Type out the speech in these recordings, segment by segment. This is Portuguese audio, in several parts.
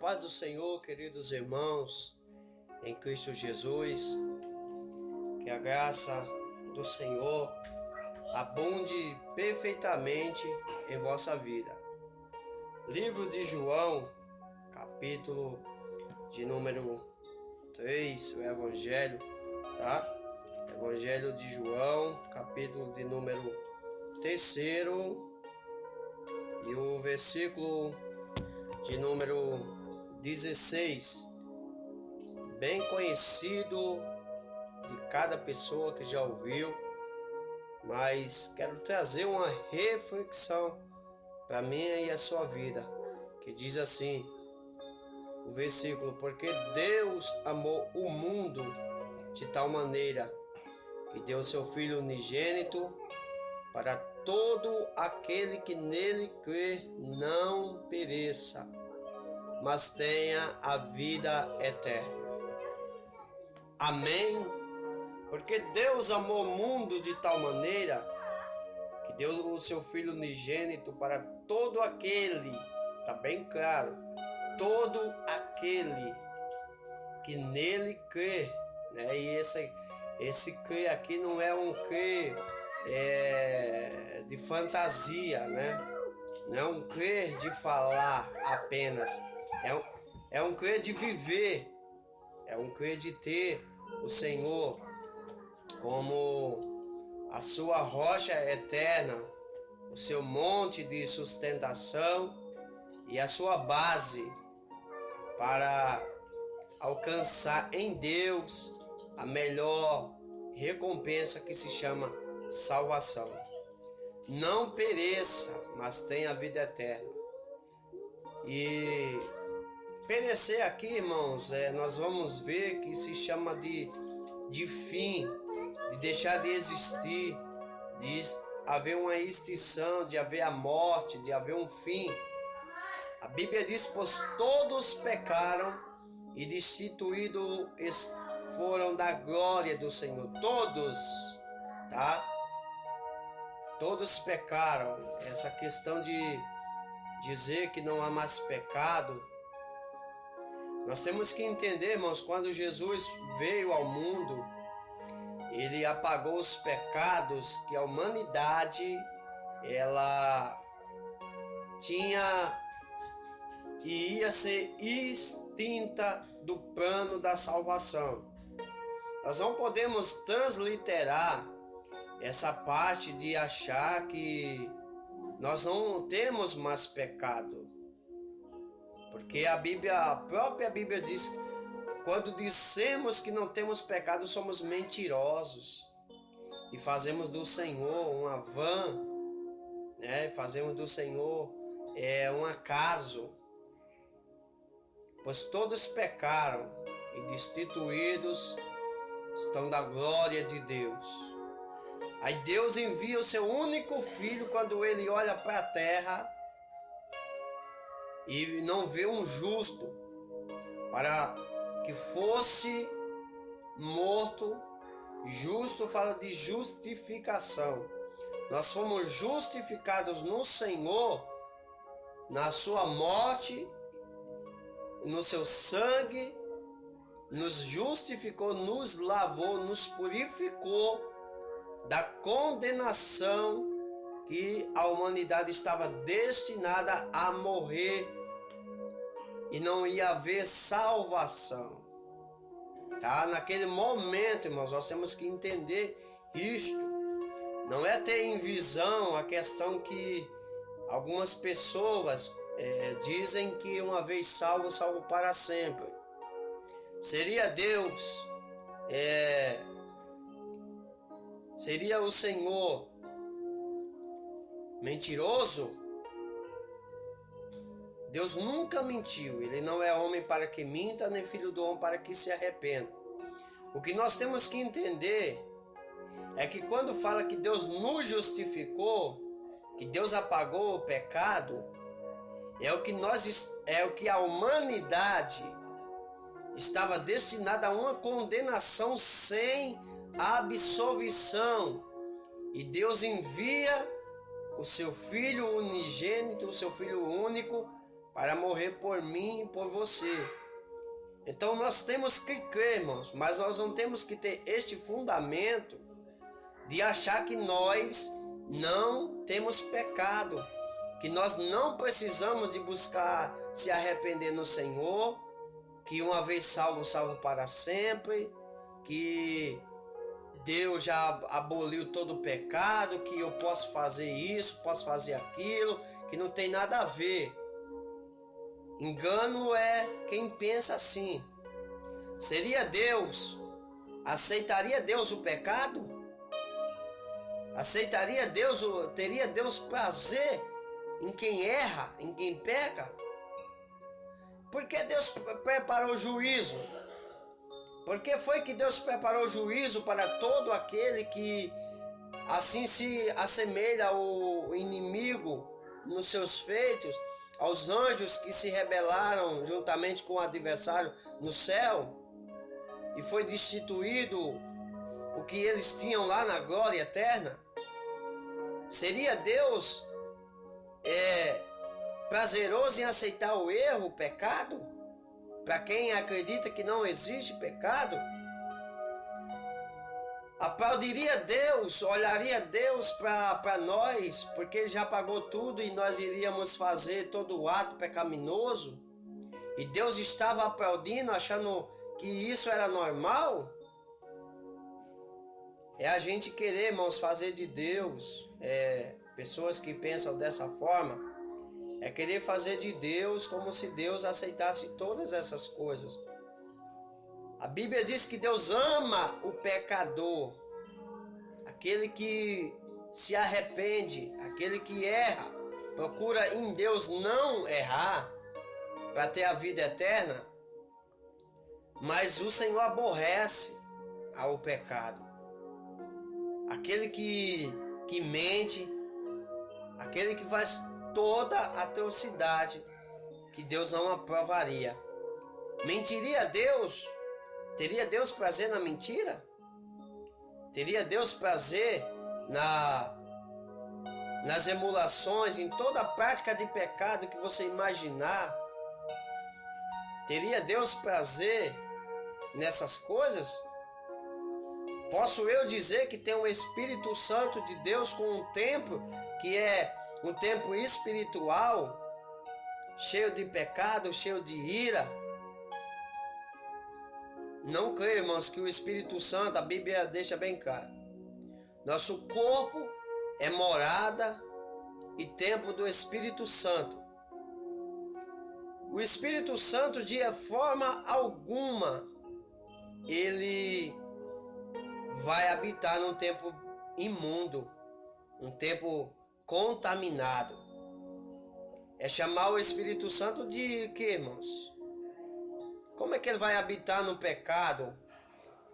paz do Senhor, queridos irmãos, em Cristo Jesus, que a graça do Senhor abunde perfeitamente em vossa vida. Livro de João, capítulo de número 3, o Evangelho, tá? Evangelho de João, capítulo de número 3, e o versículo de número 16, bem conhecido de cada pessoa que já ouviu, mas quero trazer uma reflexão para mim e a sua vida, que diz assim, o versículo: porque Deus amou o mundo de tal maneira que deu seu Filho unigênito para todo aquele que nele crê não pereça, mas tenha a vida eterna. Amém? Porque Deus amou o mundo de tal maneira que deu o seu Filho unigênito para todo aquele, tá bem claro, todo aquele que nele crê, né? E esse crer aqui não é um crer de fantasia, né? Não é um crer de falar apenas, é um crer de viver, é um crer de ter o Senhor como a sua rocha eterna, o seu monte de sustentação e a sua base para alcançar em Deus a melhor recompensa, que se chama salvação. Não pereça, mas tenha a vida eterna. E perecer aqui, irmãos, nós vamos ver que se chama de fim, de deixar de existir, de haver uma extinção, de haver a morte, de haver um fim. A Bíblia diz: pois todos pecaram e destituídos foram da glória do Senhor. Todos, tá? Todos pecaram. Essa questão de dizer que não há mais pecado, nós temos que entender, irmãos, quando Jesus veio ao mundo, ele apagou os pecados que a humanidade ela tinha e ia ser extinta do plano da salvação. Nós não podemos transliterar essa parte de achar que nós não temos mais pecado. Porque a própria Bíblia diz: quando dissemos que não temos pecado, somos mentirosos e fazemos do Senhor uma vã, né? Fazemos do Senhor um acaso. Pois todos pecaram e destituídos estão da glória de Deus. Aí Deus envia o seu único filho quando ele olha para a terra e não vê um justo para que fosse morto. Justo fala de justificação. Nós fomos justificados no Senhor, na sua morte, no seu sangue, nos justificou, nos lavou, nos purificou da condenação que a humanidade estava destinada a morrer e não ia haver salvação. Tá? Naquele momento, irmãos, nós temos que entender isto. Não é ter em visão a questão que algumas pessoas dizem que uma vez salvo, salvo para sempre. Seria Deus, seria o Senhor mentiroso? Deus nunca mentiu, ele não é homem para que minta, nem filho do homem para que se arrependa. O que nós temos que entender é que quando fala que Deus nos justificou, que Deus apagou o pecado, é o que a humanidade estava destinada a uma condenação sem absolvição. E Deus envia o seu Filho unigênito, o seu Filho único, para morrer por mim e por você. Então nós temos que crer, irmãos, mas nós não temos que ter este fundamento de achar que nós não temos pecado, que nós não precisamos de buscar se arrepender no Senhor, que uma vez salvo, salvo para sempre, que Deus já aboliu todo o pecado, que eu posso fazer isso, posso fazer aquilo, que não tem nada a ver. Engano é quem pensa assim. Seria Deus? Aceitaria Deus o pecado? Aceitaria Deus, teria Deus prazer em quem erra, em quem peca? Por que Deus preparou o juízo? Por que foi que Deus preparou o juízo para todo aquele que assim se assemelha ao inimigo nos seus feitos, aos anjos que se rebelaram juntamente com o adversário no céu, e foi destituído o que eles tinham lá na glória eterna? Seria Deus prazeroso em aceitar o erro, o pecado? Para quem acredita que não existe pecado? Aplaudiria Deus, olharia Deus para nós, porque Ele já pagou tudo e nós iríamos fazer todo o ato pecaminoso? E Deus estava aplaudindo, achando que isso era normal? É a gente querer, irmãos, fazer de Deus, pessoas que pensam dessa forma, é querer fazer de Deus como se Deus aceitasse todas essas coisas. A Bíblia diz que Deus ama o pecador, aquele que se arrepende, aquele que erra, procura em Deus não errar para ter a vida eterna, mas o Senhor aborrece ao pecado. Aquele que mente, aquele que faz toda a atrocidade que Deus não aprovaria. Mentiria a Deus? Teria Deus prazer na mentira? Teria Deus prazer nas emulações, em toda a prática de pecado que você imaginar? Teria Deus prazer nessas coisas? Posso eu dizer que tem o Espírito Santo de Deus com um templo que é um templo espiritual, cheio de pecado, cheio de ira? Não creio, irmãos, que o Espírito Santo, a Bíblia deixa bem claro. Nosso corpo é morada e templo do Espírito Santo. O Espírito Santo, de forma alguma, ele vai habitar num templo imundo, um templo contaminado. É chamar o Espírito Santo de quê, irmãos? Como é que ele vai habitar no pecado?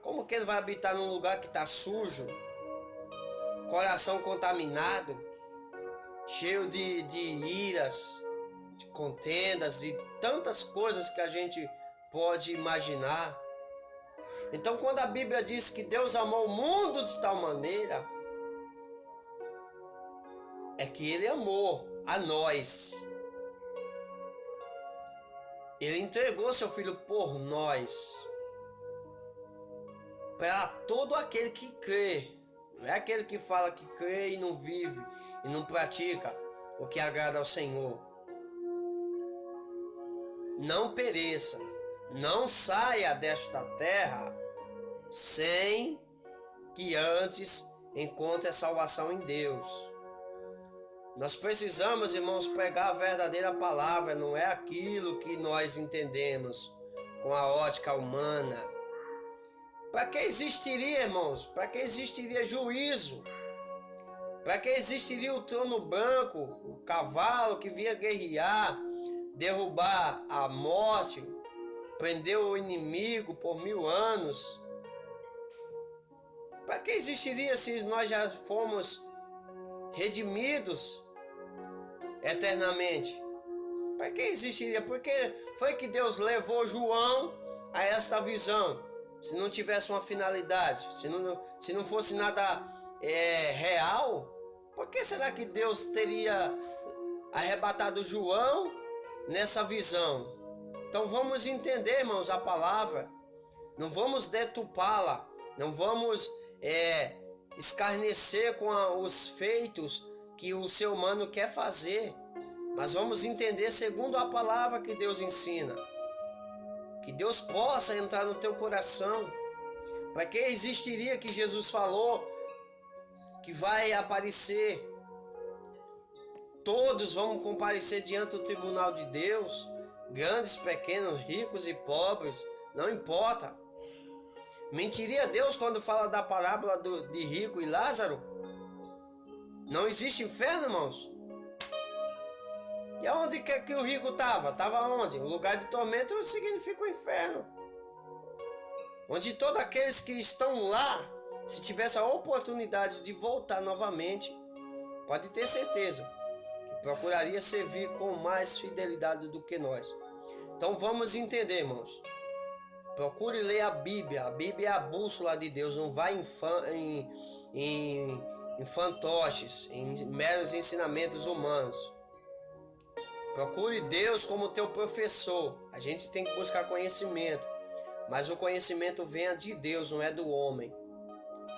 Como que ele vai habitar num lugar que está sujo? Coração contaminado, cheio de iras, de contendas e tantas coisas que a gente pode imaginar. Então, quando a Bíblia diz que Deus amou o mundo de tal maneira, é que Ele amou a nós. Ele entregou seu Filho por nós, para todo aquele que crê. Não é aquele que fala que crê e não vive e não pratica o que agrada ao Senhor. Não pereça, não saia desta terra sem que antes encontre a salvação em Deus. Nós precisamos, irmãos, pregar a verdadeira palavra, não é aquilo que nós entendemos com a ótica humana. Para que existiria, irmãos? Para que existiria juízo? Para que existiria o trono branco, o cavalo que vinha guerrear, derrubar a morte, prender o inimigo por 1000 anos? Para que existiria se nós já fomos redimidos eternamente? Para que existiria? Porque foi que Deus levou João a essa visão. Se não tivesse uma finalidade, se não fosse nada real, por que será que Deus teria arrebatado João nessa visão. Então vamos entender, irmãos, a palavra. Não vamos deturpá-la. Não vamos escarnecer com os feitos que o ser humano quer fazer. Mas vamos entender segundo a palavra que Deus ensina. Que Deus possa entrar no teu coração. Para que existiria que Jesus falou que vai aparecer? Todos vão comparecer diante do tribunal de Deus. Grandes, pequenos, ricos e pobres. Não importa. Mentiria Deus quando fala da parábola de rico e Lázaro? Não existe inferno, irmãos? E aonde que o rico estava? Estava onde? O lugar de tormento significa o inferno. Onde todos aqueles que estão lá, se tivesse a oportunidade de voltar novamente, pode ter certeza que procuraria servir com mais fidelidade do que nós. Então vamos entender, irmãos. Procure ler a Bíblia. A Bíblia é a bússola de Deus. Não vai em fantoches, em meros ensinamentos humanos. Procure Deus como teu professor. A gente tem que buscar conhecimento. Mas o conhecimento vem de Deus, não é do homem.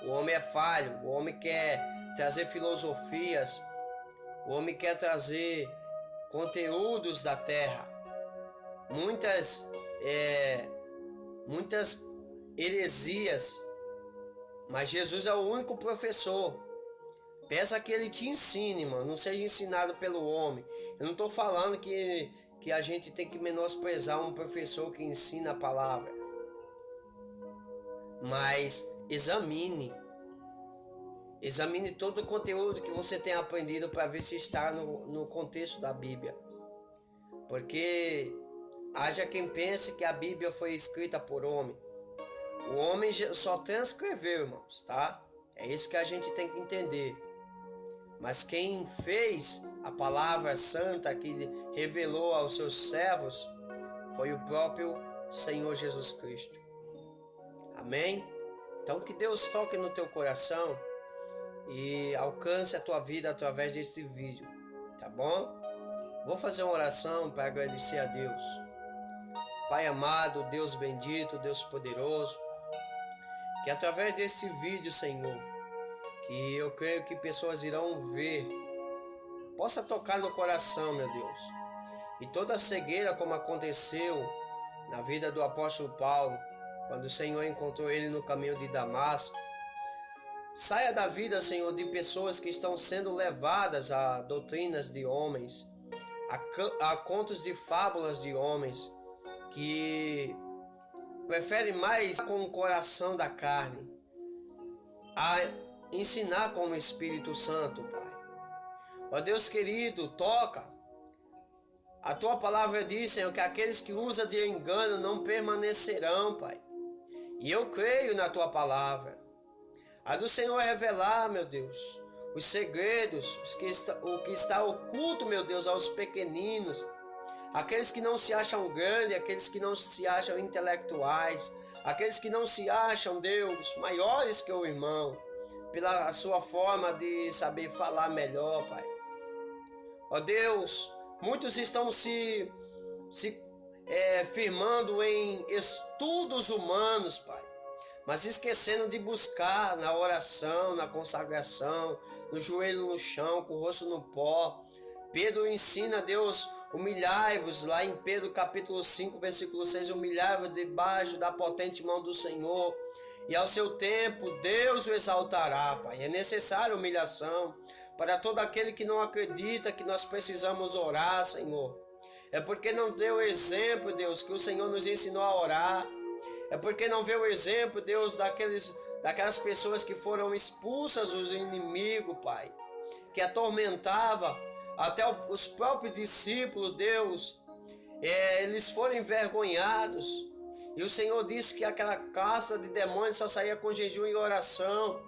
O homem é falho. O homem quer trazer filosofias. O homem quer trazer conteúdos da terra. Muitas heresias, mas Jesus é o único professor. Peça que ele te ensine, mano, não seja ensinado pelo homem. Eu não estou falando que a gente tem que menosprezar um professor que ensina a palavra, mas examine todo o conteúdo que você tem aprendido para ver se está no contexto da Bíblia, porque haja quem pense que a Bíblia foi escrita por homem. O homem só transcreveu, irmãos, tá? É isso que a gente tem que entender. Mas quem fez a palavra santa que revelou aos seus servos foi o próprio Senhor Jesus Cristo. Amém? Então que Deus toque no teu coração e alcance a tua vida através desse vídeo, tá bom? Vou fazer uma oração para agradecer a Deus. Pai amado, Deus bendito, Deus poderoso, que através desse vídeo, Senhor, que eu creio que pessoas irão ver, possa tocar no coração, meu Deus. E toda a cegueira, como aconteceu na vida do apóstolo Paulo, quando o Senhor encontrou ele no caminho de Damasco, saia da vida, Senhor, de pessoas que estão sendo levadas a doutrinas de homens, a contos de fábulas de homens, que prefere mais com o coração da carne a ensinar com o Espírito Santo, Pai. Ó Deus querido, toca. A tua palavra diz, Senhor, que aqueles que usam de engano não permanecerão, Pai. E eu creio na tua palavra. A do Senhor revelar, meu Deus, os segredos, o que está oculto, meu Deus, aos pequeninos, aqueles que não se acham grandes, aqueles que não se acham intelectuais, aqueles que não se acham, Deus, maiores que o irmão, pela sua forma de saber falar melhor, Pai. Ó Deus, muitos estão se firmando em estudos humanos, Pai, mas esquecendo de buscar na oração, na consagração, no joelho no chão, com o rosto no pó. Pedro ensina, Deus, humilhai-vos, lá em Pedro capítulo 5, versículo 6, humilhai-vos debaixo da potente mão do Senhor, e ao seu tempo Deus o exaltará, Pai. É necessária humilhação para todo aquele que não acredita que nós precisamos orar, Senhor. É porque não deu exemplo, Deus, que o Senhor nos ensinou a orar. É porque não vê o exemplo, Deus, daquelas pessoas que foram expulsas do inimigo, Pai, que atormentava até os próprios discípulos, Deus, eles foram envergonhados. E o Senhor disse que aquela casta de demônios só saía com jejum e oração.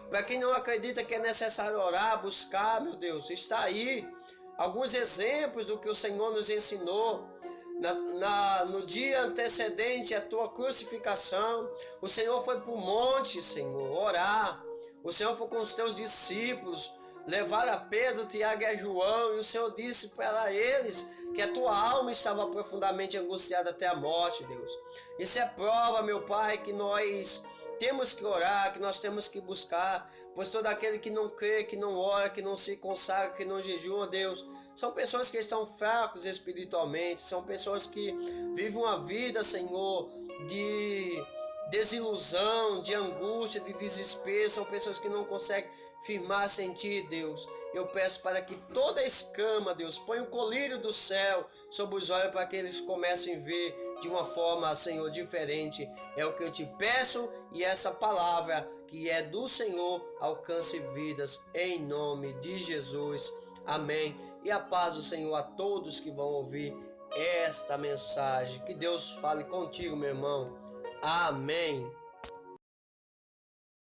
Para quem não acredita que é necessário orar, buscar, meu Deus, está aí alguns exemplos do que o Senhor nos ensinou. No dia antecedente à tua crucificação, o Senhor foi para o monte, Senhor, orar. O Senhor foi com os teus discípulos, levaram a Pedro, Tiago e a João, e o Senhor disse para eles que a tua alma estava profundamente angustiada até a morte, Deus. Isso é prova, meu Pai, que nós temos que orar, que nós temos que buscar, pois todo aquele que não crê, que não ora, que não se consagra, que não jejua, Deus, são pessoas que estão fracos espiritualmente, são pessoas que vivem uma vida, Senhor, de desilusão, de angústia, de desespero, são pessoas que não conseguem firmar-se em Ti, Deus. Eu peço para que toda escama, Deus, ponha o colírio do céu sobre os olhos para que eles comecem a ver de uma forma, Senhor, diferente. É o que eu te peço e essa palavra que é do Senhor alcance vidas em nome de Jesus. Amém. E a paz do Senhor a todos que vão ouvir esta mensagem. Que Deus fale contigo, meu irmão. Amém.